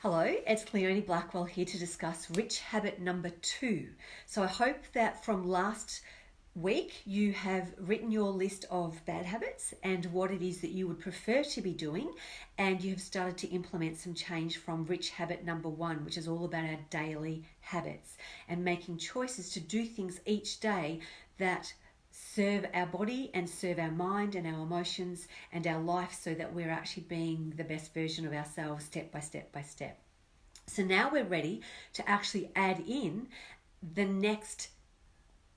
Hello, it's Leonie Blackwell here to discuss Rich Habit number 2. So I hope that from last week you have written your list of bad habits and what it is that you would prefer to be doing, and you have started to implement some change from Rich Habit number 1, which is all about our daily habits and making choices to do things each day that serve our body and serve our mind and our emotions and our life, so that we're actually being the best version of ourselves step by step by step. So now we're ready to actually add in the next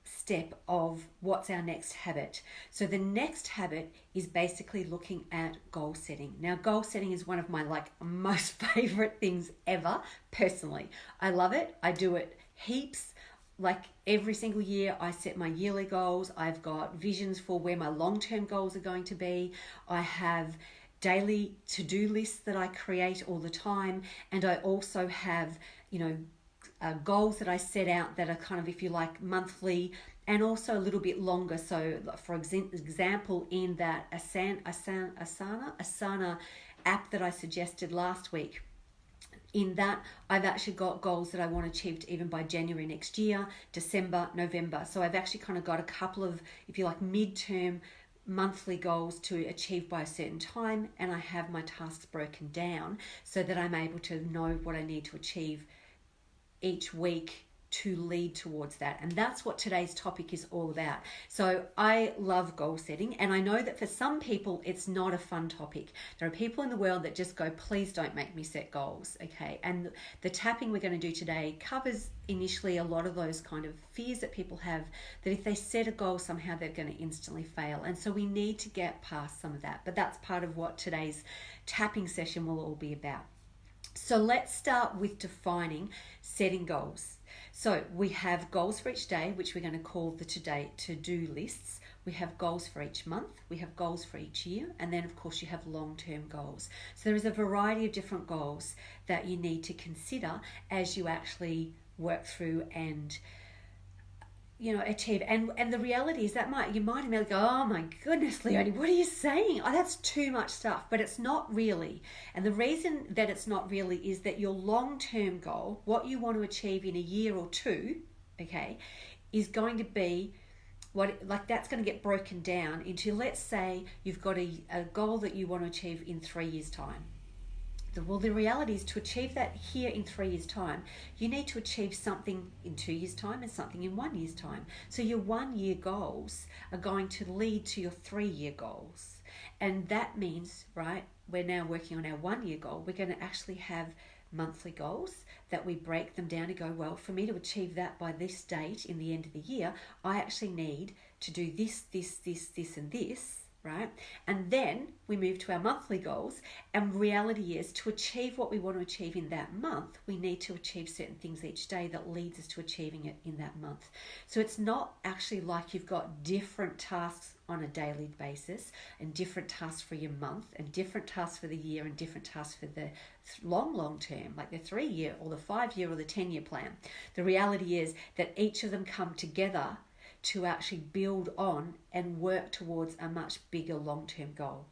step of what's our next habit. So the next habit is basically looking at goal setting. Now, goal setting is one of my most favorite things ever personally. I love it. I do it heaps. Every single year I set my yearly goals. I've got visions for where my long-term goals are going to be. I have daily to-do lists that I create all the time, and I also have goals that I set out that are kind of, if you like, monthly and also a little bit longer. So for example, in that Asana app that I suggested last week, in that I've actually got goals that I want achieved even by January next year, December, November. So I've actually kind of got a couple of, if you like, midterm monthly goals to achieve by a certain time, and I have my tasks broken down so that I'm able to know what I need to achieve each week to lead towards that. And that's what today's topic is all about. So I love goal setting, and I know that for some people it's not a fun topic. There are people in the world that just go, please don't make me set goals, okay? And the tapping we're going to do today covers initially a lot of those kind of fears that people have, that if they set a goal, somehow they're going to instantly fail. And so we need to get past some of that. But that's part of what today's tapping session will all be about. So let's start with defining setting goals. So we have goals for each day, which we're going to call the to-do lists. We have goals for each month. We have goals for each year. And then, of course, you have long-term goals. So there is a variety of different goals that you need to consider as you actually work through and achieve. And the reality is that you might immediately go, oh my goodness, Leonie, what are you saying? Oh, that's too much stuff. But it's not really. And the reason that it's not really is that your long-term goal, what you want to achieve in a year or two, okay, is going to be that's going to get broken down into, let's say you've got a goal that you want to achieve in 3 years' time. Well, the reality is, to achieve that here in 3 years' time, you need to achieve something in 2 years' time and something in 1 year's time. So your 1 year goals are going to lead to your 3 year goals. And that means, right, we're now working on our 1 year goal. We're going to actually have monthly goals that we break them down to go, well, for me to achieve that by this date in the end of the year, I actually need to do this, and this. Right? And then we move to our monthly goals, and reality is, to achieve what we want to achieve in that month, we need to achieve certain things each day that leads us to achieving it in that month. So it's not actually like you've got different tasks on a daily basis and different tasks for your month and different tasks for the year and different tasks for the long term, like the 3 year or the 5 year or the 10 year plan. The reality is that each of them come together to actually build on and work towards a much bigger long-term goal.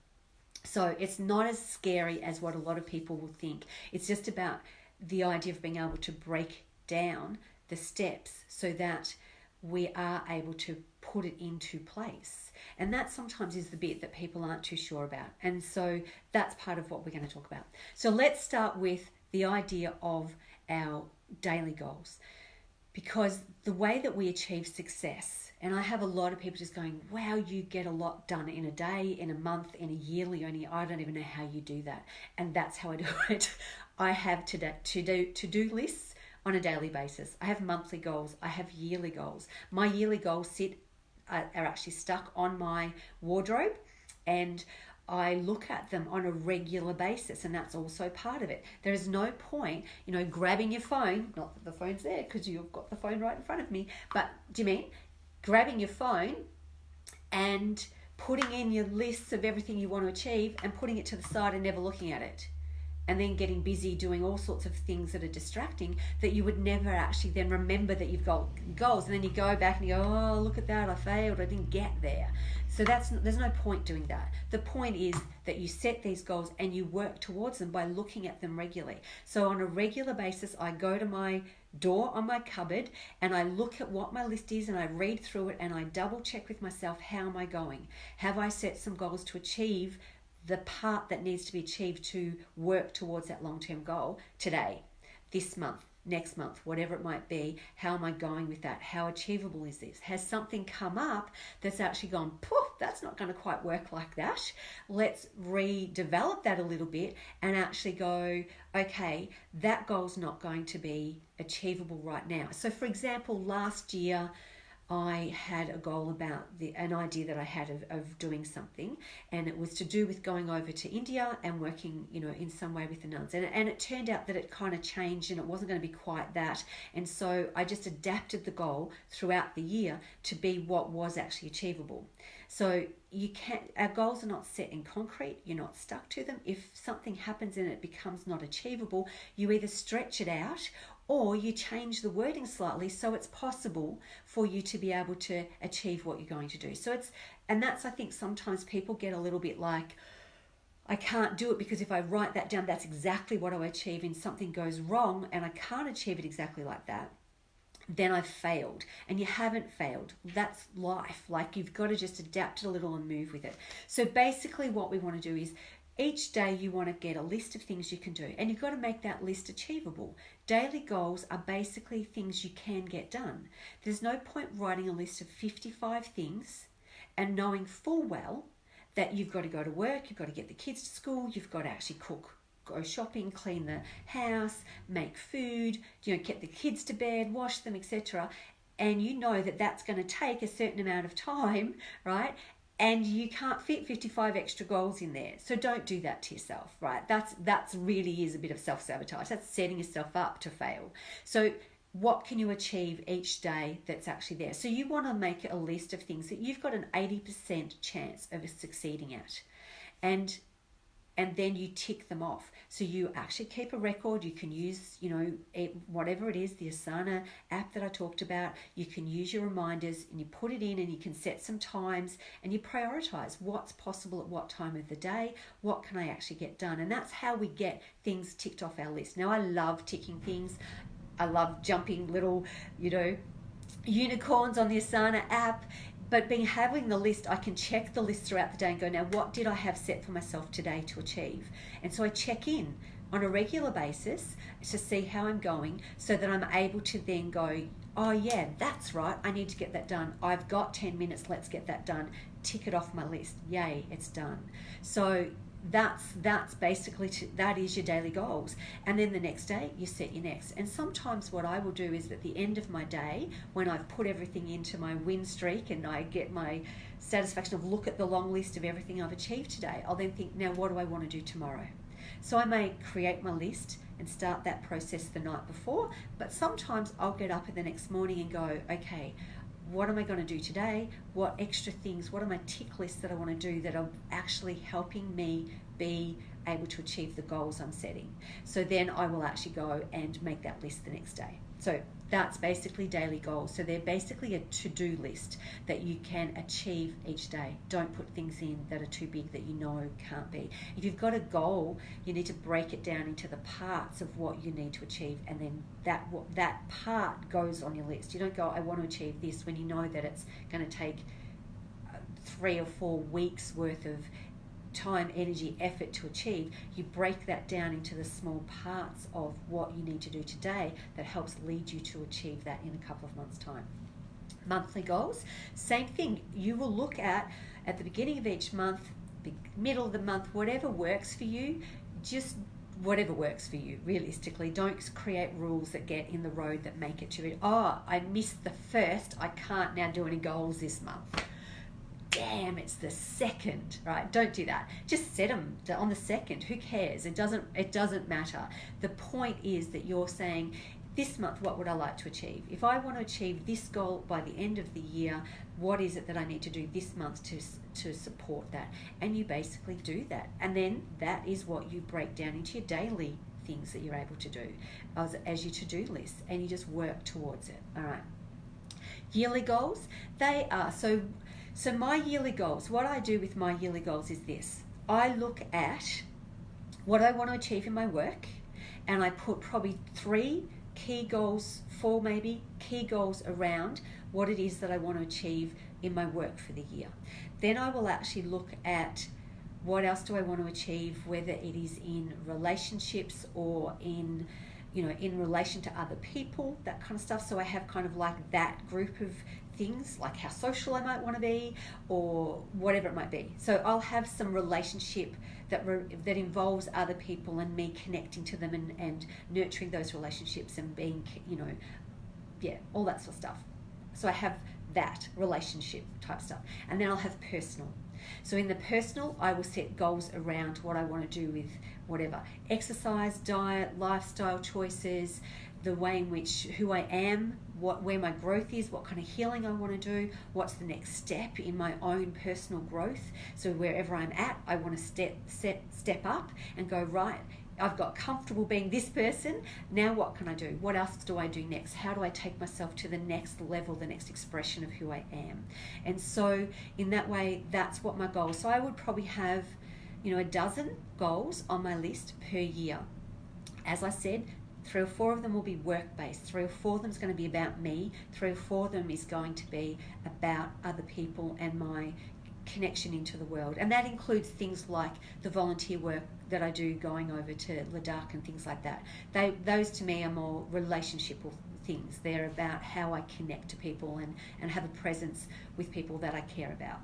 So it's not as scary as what a lot of people will think. It's just about the idea of being able to break down the steps so that we are able to put it into place. And that sometimes is the bit that people aren't too sure about. And so that's part of what we're going to talk about. So let's start with the idea of our daily goals. Because the way that we achieve success, and I have a lot of people just going, wow, you get a lot done in a day, in a month, in a year, Leonie. I don't even know how you do that. And that's how I do it. I have to-do lists on a daily basis. I have monthly goals. I have yearly goals. My yearly goals are actually stuck on my wardrobe, and I look at them on a regular basis, and that's also part of it. There is no point, grabbing your phone, not that the phone's there because you've got the phone right in front of me, but do you mean grabbing your phone and putting in your lists of everything you want to achieve and putting it to the side and never looking at it? and then getting busy doing all sorts of things that are distracting, that you would never actually then remember that you've got goals. And then you go back and you go, oh, look at that, I failed, I didn't get there. So there's no point doing that. The point is that you set these goals and you work towards them by looking at them regularly. So on a regular basis, I go to my door on my cupboard and I look at what my list is and I read through it and I double check with myself, how am I going? Have I set some goals to achieve the part that needs to be achieved to work towards that long-term goal today, this month, next month, whatever it might be? How am I going with that? How achievable is this? Has something come up that's actually gone, poof, that's not going to quite work like that. Let's redevelop that a little bit and actually go, okay, that goal's not going to be achievable right now. So for example, last year, I had a goal about an idea that I had of doing something, and it was to do with going over to India and working, in some way with the nuns. And it turned out that it kind of changed and it wasn't going to be quite that. And so I just adapted the goal throughout the year to be what was actually achievable. So our goals are not set in concrete, you're not stuck to them. If something happens and it becomes not achievable, you either stretch it out or you change the wording slightly so it's possible for you to be able to achieve what you're going to do. I think sometimes people get a little bit like, I can't do it because if I write that down, that's exactly what I achieve, and something goes wrong and I can't achieve it exactly like that, then I've failed. And you haven't failed. That's life. Like, you've got to just adapt it a little and move with it. So basically what we want to do is each day you want to get a list of things you can do, and you've got to make that list achievable. Daily goals are basically things you can get done. There's no point writing a list of 55 things and knowing full well that you've got to go to work, you've got to get the kids to school, you've got to actually cook, go shopping, clean the house, make food, get the kids to bed, wash them, etc. And you know that that's going to take a certain amount of time, right? And you can't fit 55 extra goals in there. So don't do that to yourself, right? That's really is a bit of self-sabotage. That's setting yourself up to fail. So what can you achieve each day that's actually there? So you want to make a list of things that you've got an 80% chance of succeeding at. And then you tick them off. So you actually keep a record. You can use, whatever it is, the Asana app that I talked about. You can use your reminders and you put it in and you can set some times and you prioritize what's possible at what time of the day. What can I actually get done? And that's how we get things ticked off our list. Now, I love ticking things. I love jumping little, unicorns on the Asana app. But having the list, I can check the list throughout the day and go, now what did I have set for myself today to achieve? And so I check in on a regular basis to see how I'm going so that I'm able to then go, oh yeah, that's right, I need to get that done. I've got 10 minutes, let's get that done. Tick it off my list. Yay, it's done. So that's basically that is your daily goals. And then the next day you set your next. And sometimes what I will do is at the end of my day, when I've put everything into my win streak and I get my satisfaction of look at the long list of everything I've achieved today, I'll then think, now what do I want to do tomorrow? So I may create my list and start that process the night before, but sometimes I'll get up in the next morning and go, okay, what am I going to do today? What extra things, what are my tick lists that I want to do that are actually helping me be able to achieve the goals I'm setting? So then I will actually go and make that list the next day. So that's basically daily goals. So they're basically a to-do list that you can achieve each day. Don't put things in that are too big that you know can't be. If you've got a goal, you need to break it down into the parts of what you need to achieve, and then that part goes on your list. You don't go, I want to achieve this, when you know that it's going to take 3 or 4 weeks worth of time, energy, effort to achieve. You break that down into the small parts of what you need to do today that helps lead you to achieve that in a couple of months' time. Monthly goals, same thing. You will look at the beginning of each month, middle of the month, whatever works for you, just whatever works for you, realistically. Don't create rules that get in the road that make it to, I missed the first, I can't now do any goals this month. Damn, it's the second, right? Don't do that. Just set them on the second. Who cares? It doesn't matter. The point is that you're saying this month, what would I like to achieve? If I want to achieve this goal by the end of the year, what is it that I need to do this month to support that? And you basically do that. And then that is what you break down into your daily things that you're able to do as your to-do list, and you just work towards it. All right. Yearly goals, they are, so my yearly goals, what I do with my yearly goals is this. I look at what I want to achieve in my work, and I put probably 4 key goals around what it is that I want to achieve in my work for the year. Then I will actually look at what else do I want to achieve, whether it is in relationships or in relation to other people, that kind of stuff. So I have kind of like that group of things, like how social I might want to be or whatever it might be. So I'll have some relationship that involves other people and me connecting to them and nurturing those relationships and being, all that sort of stuff. So I have that relationship type stuff. And then I'll have personal. So in the personal, I will set goals around what I want to do with whatever. Exercise, diet, lifestyle choices, the way in which who I am, where my growth is, what kind of healing I want to do, what's the next step in my own personal growth. So wherever I'm at, I want to step up and go, right, I've got comfortable being this person. Now what can I do? What else do I do next? How do I take myself to the next level, the next expression of who I am? And so in that way, that's what my goal is. So I would probably have, a dozen goals on my list per year. As I said, 3 or 4 of them will be work-based. 3 or 4 of them is going to be about me. 3 or 4 of them is going to be about other people and my connection into the world. And that includes things like the volunteer work that I do going over to Ladakh and things like that. Those to me are more relationship things. They're about how I connect to people and have a presence with people that I care about.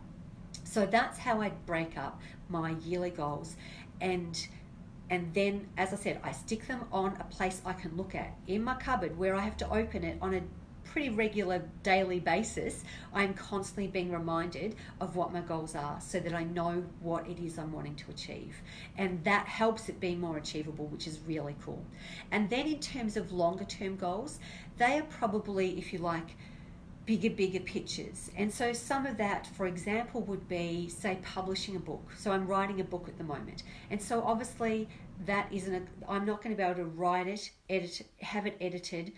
So that's how I break up my yearly goals. And then, as I said, I stick them on a place I can look at in my cupboard where I have to open it on a pretty regular daily basis. I'm constantly being reminded of what my goals are so that I know what it is I'm wanting to achieve. And that helps it be more achievable, which is really cool. And then in terms of longer term goals, they are probably, if you like, bigger pictures. And so some of that, for example, would be, say, publishing a book. So I'm writing a book at the moment. And so obviously I'm not going to be able to write it, have it edited,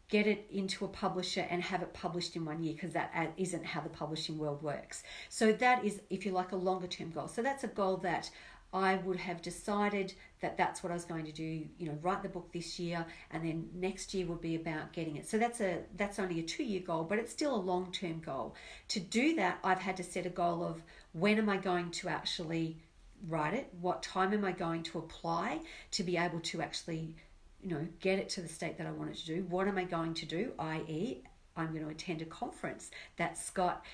get it into a publisher and have it published in 1 year, because that isn't how the publishing world works. So that is, if you like, a longer term goal. So that's a goal that I would have decided that that's what I was going to do, write the book this year, and then next year would be about getting it. So that's only a 2-year goal, but it's still a long-term goal. To do that, I've had to set a goal of when am I going to actually write it? What time am I going to apply to be able to actually, get it to the state that I want it to do? What am I going to do? i.e., I'm going to attend a conference that Scott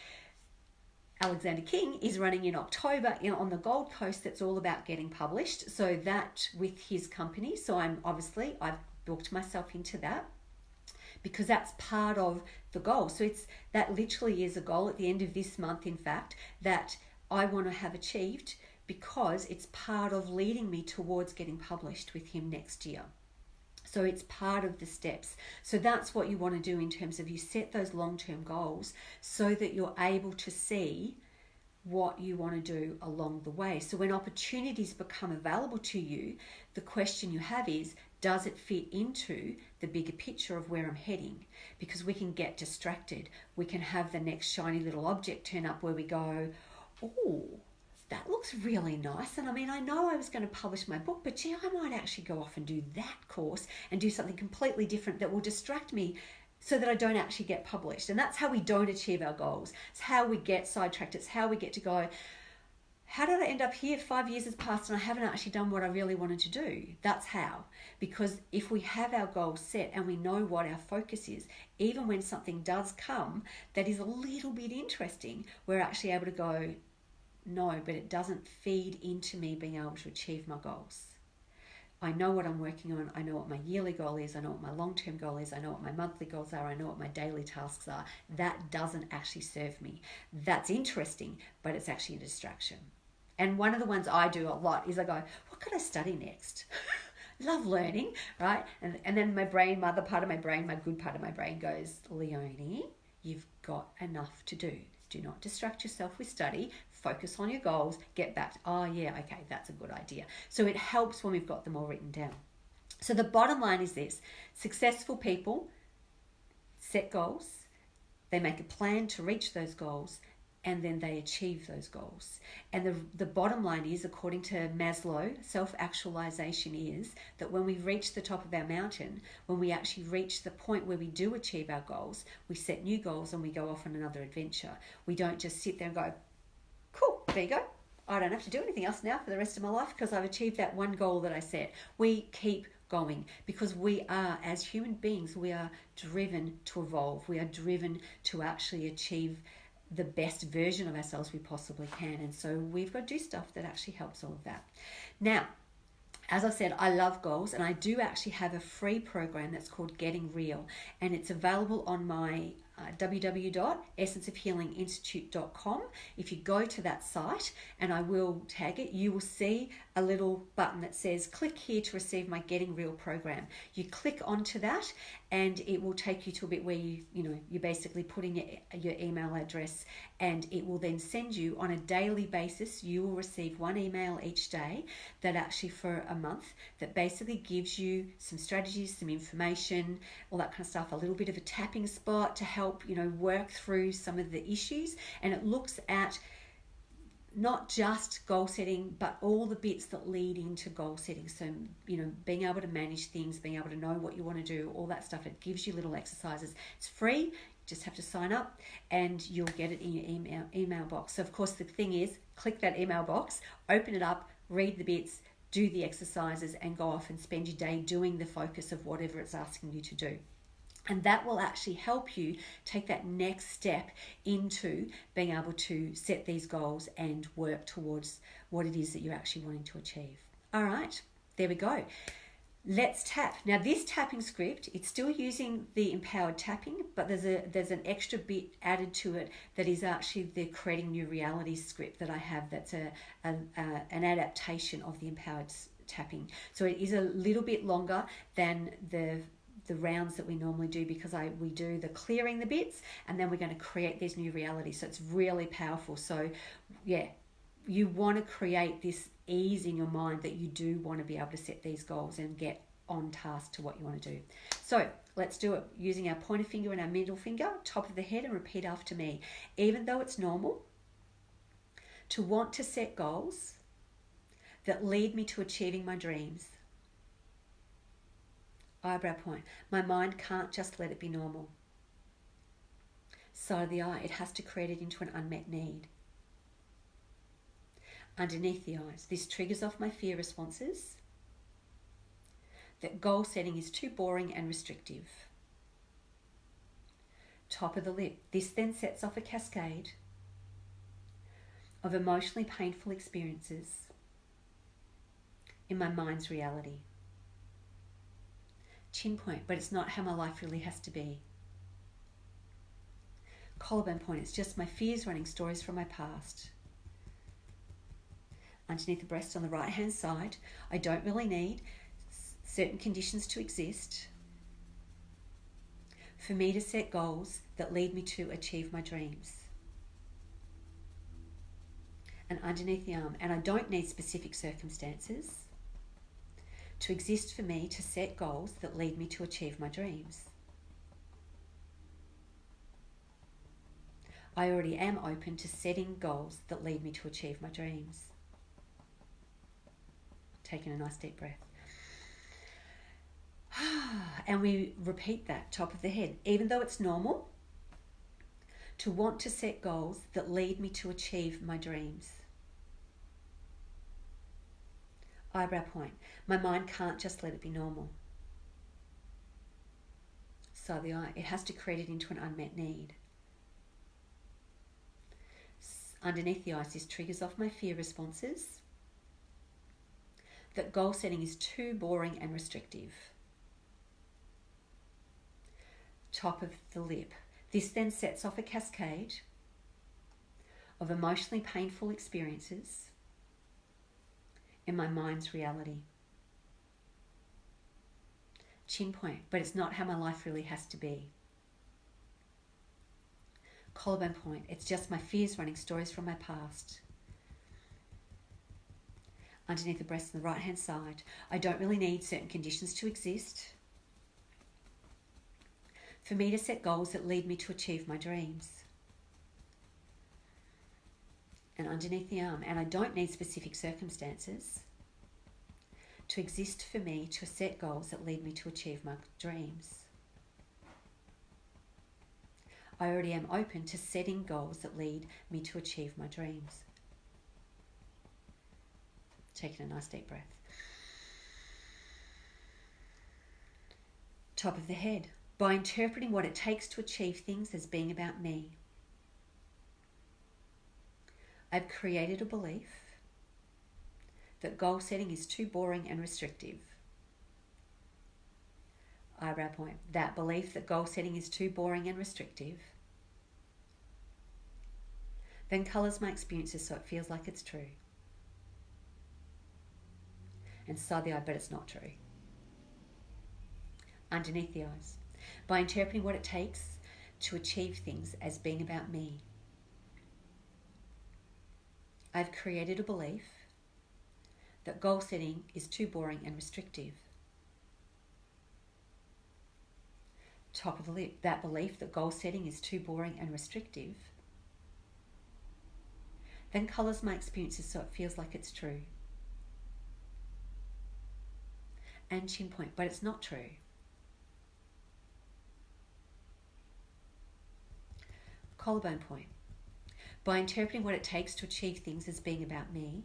Alexander King is running in October on the Gold Coast that's all about getting published. So that with his company. So I've booked myself into that because that's part of the goal. So that literally is a goal at the end of this month, in fact, that I want to have achieved, because it's part of leading me towards getting published with him next year. So it's part of the steps. So that's what you want to do in terms of, you set those long-term goals so that you're able to see what you want to do along the way. So when opportunities become available to you, the question you have is, does it fit into the bigger picture of where I'm heading? Because we can get distracted. We can have the next shiny little object turn up where we go, oh, that looks really nice. And I know I was going to publish my book, but I might actually go off and do that course and do something completely different that will distract me so that I don't actually get published. And that's how we don't achieve our goals. It's how we get sidetracked. It's how we get to go, how did I end up here? 5 years has passed and I haven't actually done what I really wanted to do. That's how. Because if we have our goals set and we know what our focus is, even when something does come that is a little bit interesting, we're actually able to go, no, but it doesn't feed into me being able to achieve my goals. I know what I'm working on. I know what my yearly goal is. I know what my long-term goal is. I know what my monthly goals are. I know what my daily tasks are. That doesn't actually serve me. That's interesting, but it's actually a distraction. And one of the ones I do a lot is I go, what could I study next? love learning, right? And then my brain, my other part of my brain, my good part of my brain goes, Leonie, you've got enough to do. Do not distract yourself with study. Focus on your goals. Get back. Oh, yeah, okay, that's a good idea. So it helps when we've got them all written down. So the bottom line is this: successful people set goals, they make a plan to reach those goals, and then they achieve those goals. And the bottom line is, according to Maslow, self-actualization is that when we reach the top of our mountain, when we actually reach the point where we do achieve our goals, we set new goals and we go off on another adventure. We don't just sit there and go, cool, there you go. I don't have to do anything else now for the rest of my life because I've achieved that one goal that I set. We keep going because we are, as human beings, we are driven to evolve. We are driven to actually achieve the best version of ourselves we possibly can. And so we've got to do stuff that actually helps all of that. Now, as I said, I love goals, and I do actually have a free program that's called Getting Real, and it's available on my www.essenceofhealinginstitute.com. If you go to that site, and I will tag it, you will see a little button that says click here to receive my Getting Real program. You click onto that and it will take you to a bit where you basically put in your email address, and it will then send you on a daily basis. You will receive one email each day that actually for a month that basically gives you some strategies, some information, all that kind of stuff, a little bit of a tapping spot to help work through some of the issues. And it looks at not just goal setting, but all the bits that lead into goal setting. So, being able to manage things, being able to know what you want to do, all that stuff. It gives you little exercises. It's free. You just have to sign up and you'll get it in your email box. So, of course, the thing is, click that email box, open it up, read the bits, do the exercises, and go off and spend your day doing the focus of whatever it's asking you to do. And that will actually help you take that next step into being able to set these goals and work towards what it is that you're actually wanting to achieve. All right, there we go. Let's tap. Now this tapping script, it's still using the empowered tapping, but there's an extra bit added to it that is actually the creating new reality script that I have. That's an adaptation of the empowered tapping. So it is a little bit longer than the rounds that we normally do, because we do the clearing the bits and then we're going to create these new realities. So it's really powerful. So yeah, you want to create this ease in your mind that you do want to be able to set these goals and get on task to what you want to do. So let's do it using our pointer finger and our middle finger, top of the head, and repeat after me. Even though it's normal to want to set goals that lead me to achieving my dreams, eyebrow point, my mind can't just let it be normal. Side of the eye, it has to create it into an unmet need. Underneath the eyes, this triggers off my fear responses, that goal setting is too boring and restrictive. Top of the lip, this then sets off a cascade of emotionally painful experiences in my mind's reality. Chin point, but it's not how my life really has to be. Collarbone point, it's just my fears running stories from my past. Underneath the breast on the right hand side, I don't really need certain conditions to exist for me to set goals that lead me to achieve my dreams. And underneath the arm, and I don't need specific circumstances to exist for me to set goals that lead me to achieve my dreams. I already am open to setting goals that lead me to achieve my dreams. Taking a nice deep breath. And we repeat that, top of the head. Even though it's normal to want to set goals that lead me to achieve my dreams. Eyebrow point, my mind can't just let it be normal. Side of the eye, it has to create it into an unmet need. Underneath the eyes, this triggers off my fear responses, that goal setting is too boring and restrictive. Top of the lip, this then sets off a cascade of emotionally painful experiences in my mind's reality. Chin point, but it's not how my life really has to be. Collarbone point, it's just my fears running stories from my past. Underneath the breast on the right hand side, I don't really need certain conditions to exist for me to set goals that lead me to achieve my dreams. And underneath the arm, and I don't need specific circumstances to exist for me to set goals that lead me to achieve my dreams. I already am open to setting goals that lead me to achieve my dreams. Taking a nice deep breath. Top of the head. By interpreting what it takes to achieve things as being about me, I've created a belief that goal setting is too boring and restrictive. Eyebrow point. That belief that goal setting is too boring and restrictive then colours my experiences so it feels like it's true. And side the eye, but it's not true. Underneath the eyes. By interpreting what it takes to achieve things as being about me, I've created a belief that goal setting is too boring and restrictive. Top of the lip. That belief that goal setting is too boring and restrictive then colours my experiences so it feels like it's true. And chin point, but it's not true. Collarbone point. By interpreting what it takes to achieve things as being about me,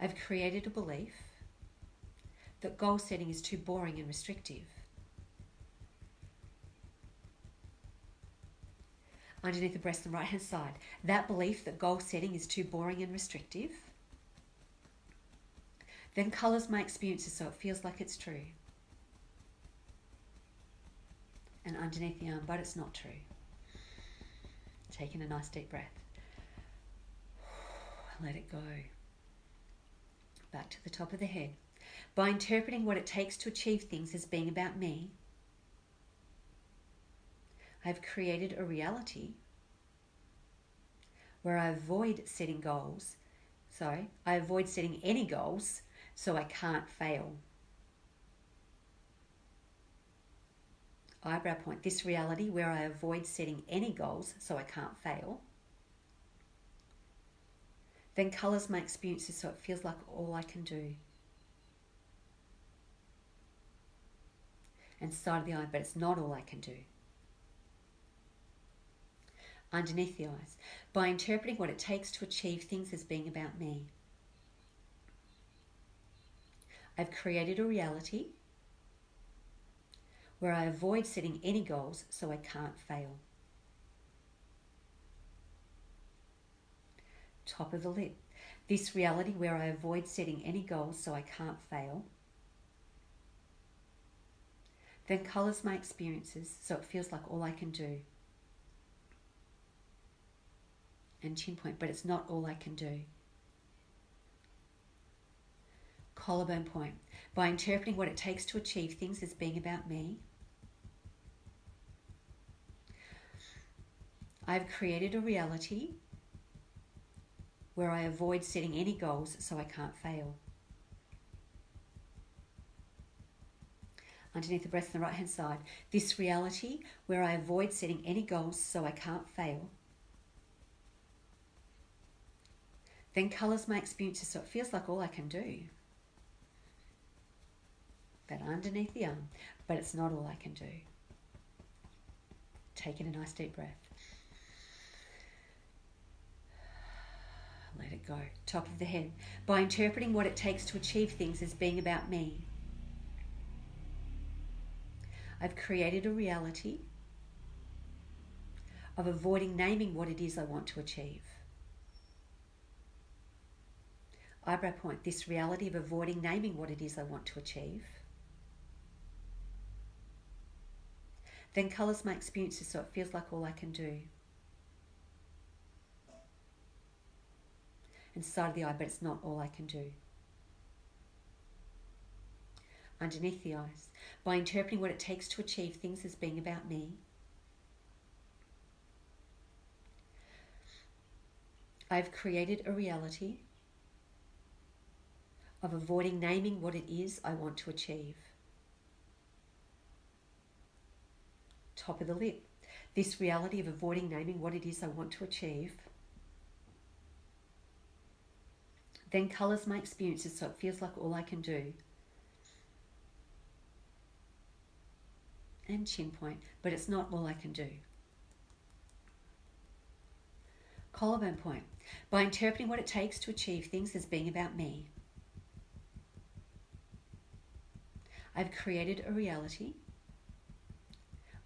I've created a belief that goal setting is too boring and restrictive. Underneath the breast on the right hand side, that belief that goal setting is too boring and restrictive then colours my experiences so it feels like it's true. And underneath the arm, but it's not true. Taking a nice deep breath. Let it go. Back to the top of the head. By interpreting what it takes to achieve things as being about me, I've created a reality where I avoid setting goals. I avoid setting any goals so I can't fail. Eyebrow point. This reality where I avoid setting any goals so I can't fail then colours my experiences so it feels like all I can do. And side of the eye, but it's not all I can do. Underneath the eyes. By interpreting what it takes to achieve things as being about me, I've created a reality where I avoid setting any goals so I can't fail. Top of the lip. This reality where I avoid setting any goals so I can't fail then colours my experiences so it feels like all I can do. And chin point, but it's not all I can do. Collarbone point. By interpreting what it takes to achieve things as being about me, I've created a reality where I avoid setting any goals so I can't fail. Underneath the breast on the right hand side, this reality where I avoid setting any goals so I can't fail then colours my experiences so it feels like all I can do. But underneath the arm, but it's not all I can do. Taking a nice deep breath. Let it go. Top of the head. By interpreting what it takes to achieve things as being about me, I've created a reality of avoiding naming what it is I want to achieve. Eyebrow point. This reality of avoiding naming what it is I want to achieve then colours my experiences so it feels like all I can do. And side of the eye, but it's not all I can do. underneath the eyes. By interpreting what it takes to achieve things as being about me, I've created a reality of avoiding naming what it is I want to achieve. Top of the lip. This reality of avoiding naming what it is I want to achieve then colours my experiences so it feels like all I can do. And chin point, but it's not all I can do. Collarbone point. By interpreting what it takes to achieve things as being about me, I've created a reality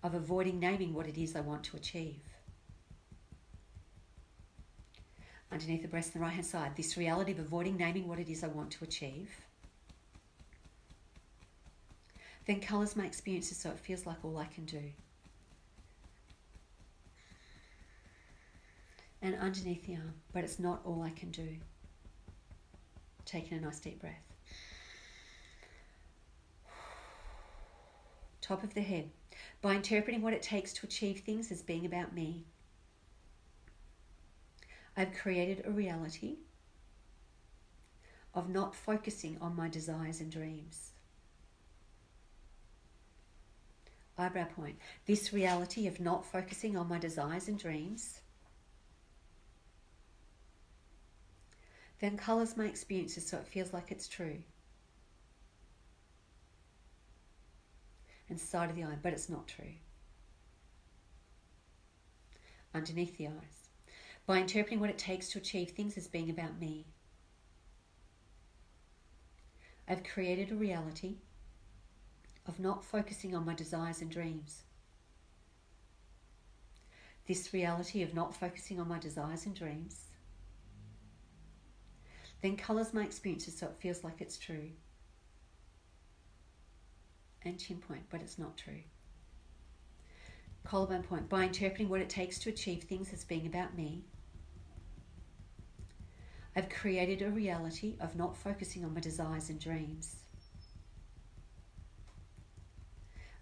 of avoiding naming what it is I want to achieve. Underneath the breast on the right hand side, this reality of avoiding naming what it is I want to achieve then colours my experiences so it feels like all I can do. And underneath the arm, but it's not all I can do. Taking a nice deep breath. Top of the head. By interpreting what it takes to achieve things as being about me, I've created a reality of not focusing on my desires and dreams. Eyebrow point. This reality of not focusing on my desires and dreams then colours my experiences so it feels like it's true. And side of the eye, but it's not true. Underneath the eyes. By interpreting what it takes to achieve things as being about me, I've created a reality of not focusing on my desires and dreams. This reality of not focusing on my desires and dreams then colours my experiences so it feels like it's true. And chin point, but it's not true. Collarbone point. By interpreting what it takes to achieve things as being about me, I've created a reality of not focusing on my desires and dreams.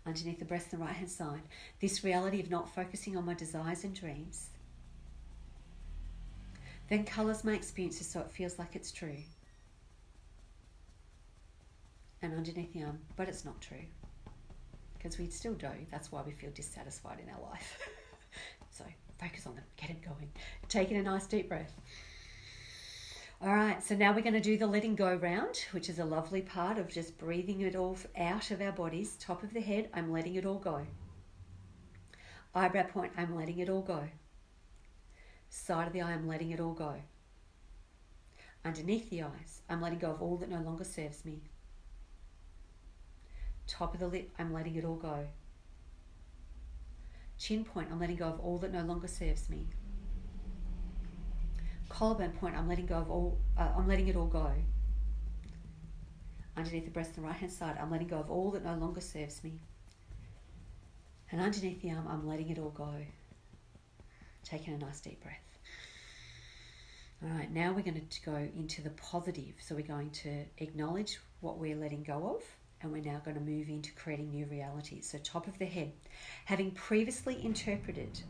Underneath the breast on the right hand side, this reality of not focusing on my desires and dreams then colours my experiences so it feels like it's true. And underneath the arm, but it's not true. Because we still do. That's why we feel dissatisfied in our life. So focus on them, get it going. Taking a nice deep breath. All right, so now we're going to do the letting go round, which is a lovely part of just breathing it all out of our bodies. Top of the head, I'm letting it all go. Eyebrow point, I'm letting it all go. Side of the eye, I'm letting it all go. Underneath the eyes, I'm letting go of all that no longer serves me. Top of the lip, I'm letting it all go. Chin point, I'm letting go of all that no longer serves me. Collarbone point, I'm letting go of all. I'm letting it all go. Underneath the breast on the right hand side, I'm letting go of all that no longer serves me. And underneath the arm, I'm letting it all go. Taking a nice deep breath. All right, now we're going to go into the positive. So we're going to acknowledge what we're letting go of, and we're now going to move into creating new realities. So top of the head, having previously interpreted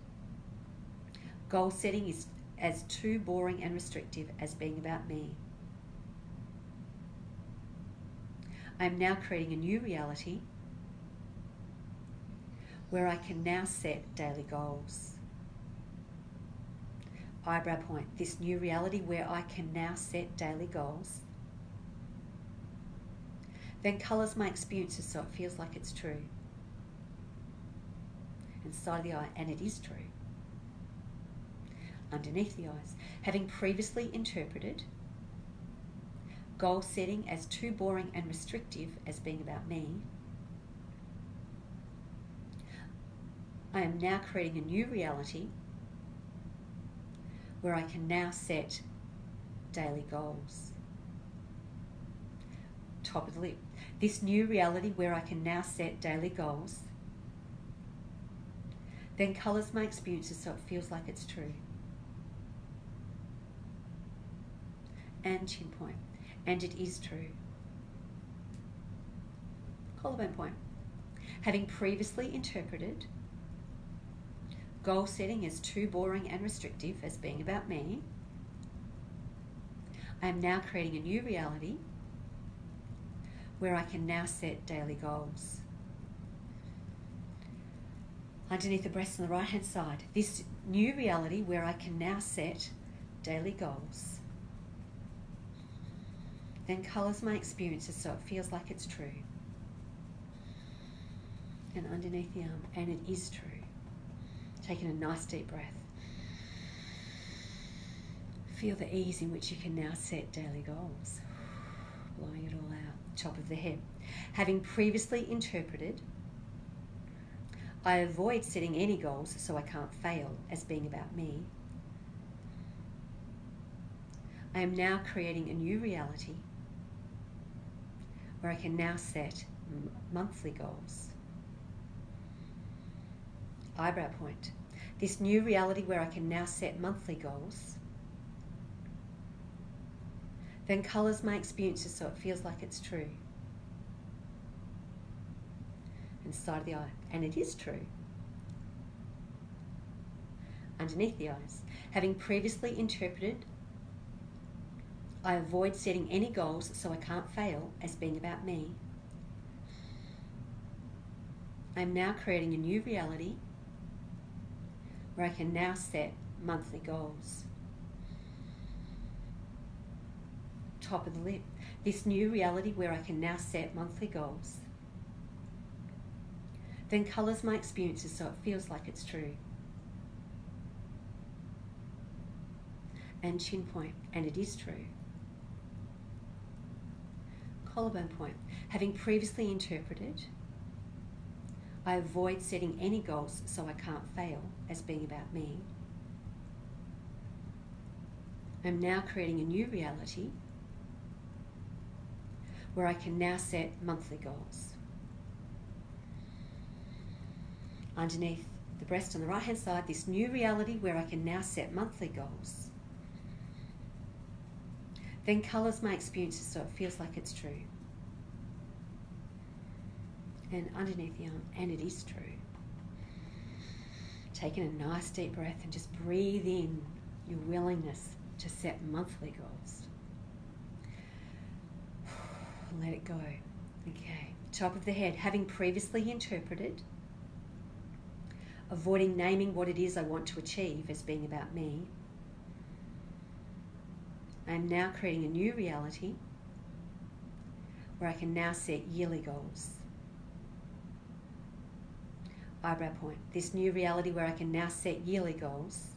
goal setting is as too boring and restrictive as being about me, I'm now creating a new reality where I can now set daily goals. Eyebrow point, this new reality where I can now set daily goals then colours my experiences so it feels like it's true. And side of the eye, and it is true. Underneath the eyes, having previously interpreted goal setting as too boring and restrictive as being about me, I am now creating a new reality where I can now set daily goals. Top of the lip. This new reality where I can now set daily goals then colours my experiences so it feels like it's true. And chin point. And it is true. Collarbone point. Having previously interpreted goal setting as too boring and restrictive as being about me, I am now creating a new reality where I can now set daily goals. Underneath the breast on the right hand side, this new reality where I can now set daily goals then colours my experiences so it feels like it's true. And underneath the arm, and it is true. Taking a nice deep breath. Feel the ease in which you can now set daily goals. Blowing it all out. Top of the head. Having previously interpreted, I avoid setting any goals so I can't fail as being about me. I am now creating a new reality where I can now set monthly goals. Eyebrow point. This new reality where I can now set monthly goals then colours my experiences so it feels like it's true. And side of the eye, and it is true. Underneath the eyes, having previously interpreted, I avoid setting any goals so I can't fail as being about me. I am now creating a new reality where I can now set monthly goals. Top of the lip. This new reality where I can now set monthly goals then colours my experiences so it feels like it's true. And chin point, and it is true. Collarbone point. Having previously interpreted, I avoid setting any goals so I can't fail as being about me. I'm now creating a new reality where I can now set monthly goals. Underneath the breast on the right hand side, this new reality where I can now set monthly goals then colours my experiences so it feels like it's true. And underneath the arm, and it is true. Taking a nice deep breath and just breathe in your willingness to set monthly goals. Let it go. Okay. Top of the head, having previously interpreted, avoiding naming what it is I want to achieve as being about me, I am now creating a new reality where I can now set yearly goals. Eyebrow point. This new reality where I can now set yearly goals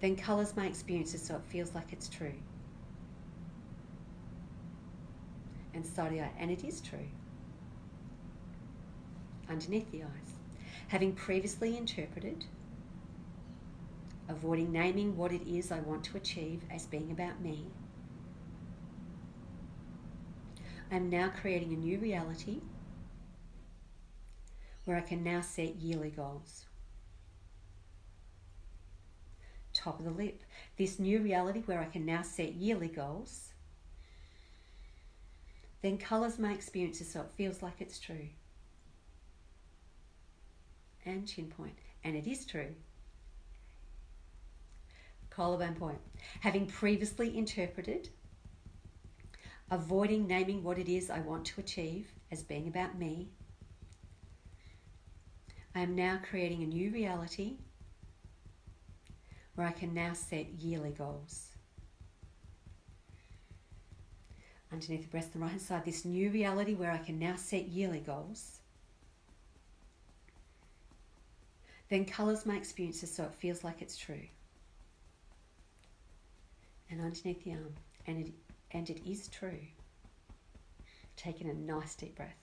then colours my experiences so it feels like it's true. And side of the eye, and it is true. Underneath the eyes. Having previously interpreted, avoiding naming what it is I want to achieve as being about me, I am now creating a new reality where I can now set yearly goals. Top of the lip. This new reality where I can now set yearly goals then colours my experiences so it feels like it's true. And chin point. And it is true. Collarbone point. Having previously interpreted, avoiding naming what it is I want to achieve as being about me, I am now creating a new reality where I can now set yearly goals. Underneath the breast on the right hand side, this new reality where I can now set yearly goals then colours my experiences so it feels like it's true. And underneath the arm, and it is true. Taking a nice deep breath.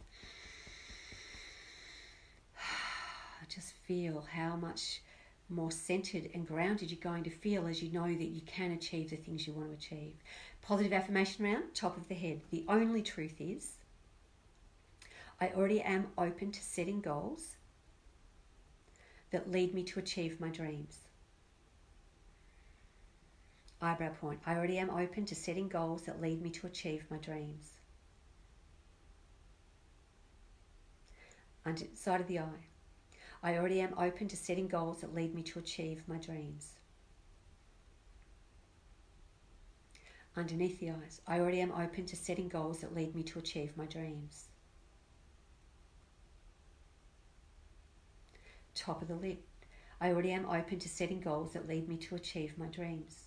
Just feel how much more centered and grounded you're going to feel as you know that you can achieve the things you want to achieve. Positive affirmation round, top of the head. The only truth is, I already am open to setting goals that lead me to achieve my dreams. Eyebrow point. I already am open to setting goals that lead me to achieve my dreams. Side of the eye. I already am open to setting goals that lead me to achieve my dreams. Underneath the eyes. I already am open to setting goals that lead me to achieve my dreams. Top of the lid. I already am open to setting goals that lead me to achieve my dreams.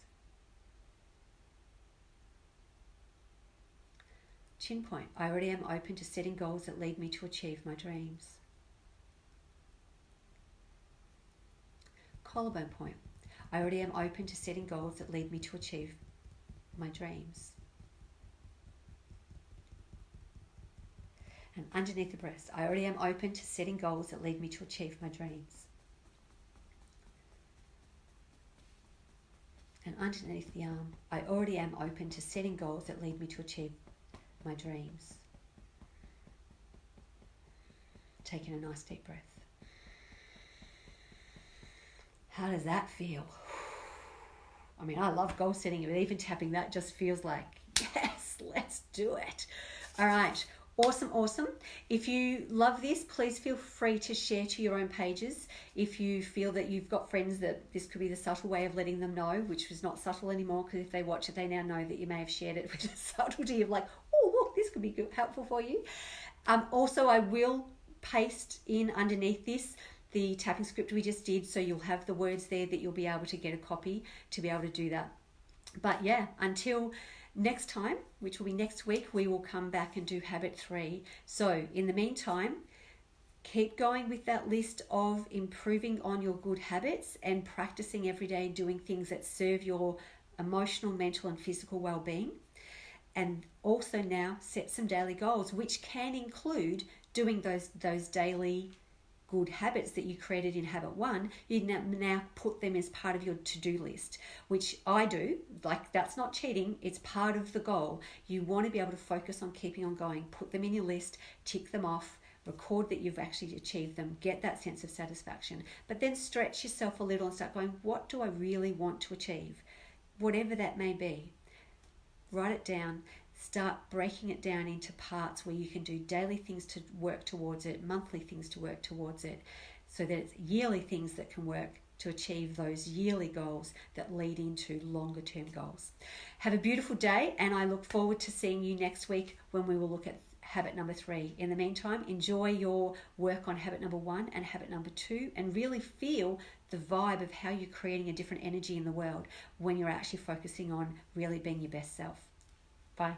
Chin point. I already am open to setting goals that lead me to achieve my dreams. Collarbone point. I already am open to setting goals that lead me to achieve my dreams. And underneath the breast, I already am open to setting goals that lead me to achieve my dreams. And underneath the arm, I already am open to setting goals that lead me to achieve my dreams. Taking a nice deep breath. How does that feel? I mean, I love goal setting, but even tapping that just feels like, yes, let's do it. All right. Awesome, awesome. If you love this, please feel free to share to your own pages. If you feel that you've got friends that this could be the subtle way of letting them know, which is not subtle anymore, because if they watch it, they now know that you may have shared it with the subtlety of like, oh, look, this could be good, helpful for you. Also, I will paste in underneath this the tapping script we just did, so you'll have the words there that you'll be able to get a copy to be able to do that. But yeah, until next time, which will be next week, we will come back and do habit 3. So in the meantime, keep going with that list of improving on your good habits and practicing every day, doing things that serve your emotional, mental and physical well-being. And also now set some daily goals, which can include doing those daily good habits that you created in habit 1. You now put them as part of your to-do list, which I do. Like, that's not cheating, it's part of the goal. You want to be able to focus on keeping on going. Put them in your list, tick them off, record that you've actually achieved them, get that sense of satisfaction. But then stretch yourself a little and start going, what do I really want to achieve? Whatever that may be. Write it down. Start breaking it down into parts where you can do daily things to work towards it, monthly things to work towards it, so that it's yearly things that can work to achieve those yearly goals that lead into longer term goals. Have a beautiful day, and I look forward to seeing you next week when we will look at habit number 3. In the meantime, enjoy your work on habit number 1 and habit number 2, and really feel the vibe of how you're creating a different energy in the world when you're actually focusing on really being your best self. Bye.